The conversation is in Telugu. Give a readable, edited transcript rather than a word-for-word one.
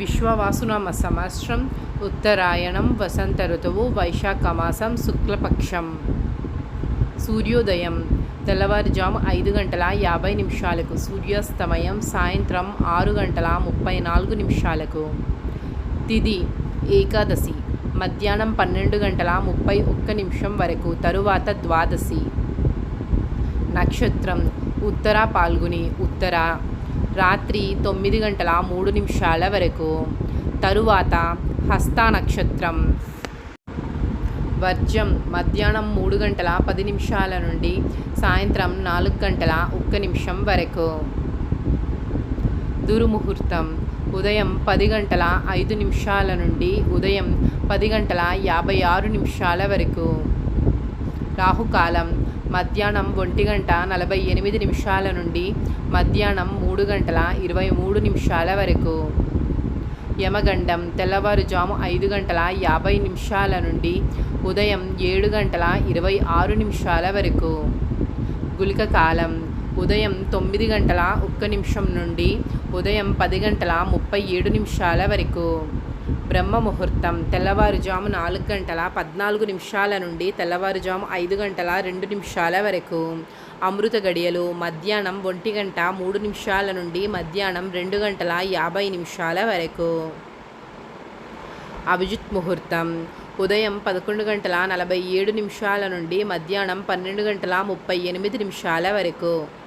విశ్వవాసునామ సంవత్సరం ఉత్తరాయణం వసంత ఋతువు వైశాఖ మాసం శుక్లపక్షం. సూర్యోదయం తెల్లవారుజాము 5:50 సూర్యాస్తమయం సాయంత్రం 6:34. తిథి ఏకాదశి మధ్యాహ్నం 12:31 వరకు, తరువాత ద్వాదశి. నక్షత్రం ఉత్తర పాల్గుని, ఉత్తర రాత్రి 9:03 వరకు, తరువాత హస్త నక్షత్రం. వర్జం మధ్యాహ్నం 3:10 నుండి సాయంత్రం 4:01 వరకు. దుర్ముహూర్తం ఉదయం 10:05 నుండి ఉదయం 10:56 వరకు. రాహుకాలం మధ్యాహ్నం 1:48 నుండి మధ్యాహ్నం 3:23 వరకు. యమగండం తెల్లవారుజాము 5:50 నుండి ఉదయం 7:26 వరకు. గుళిక కాలం ఉదయం 9:01 నుండి ఉదయం 10:37 వరకు. బ్రహ్మ ముహూర్తం తెల్లవారుజాము 4:14 నుండి తెల్లవారుజాము 5:02 వరకు. అమృత గడియలు మధ్యాహ్నం 1:03 నుండి మధ్యాహ్నం 2:50 వరకు. అభిజిత్ ముహూర్తం ఉదయం 11:47 నుండి మధ్యాహ్నం 12:38 వరకు.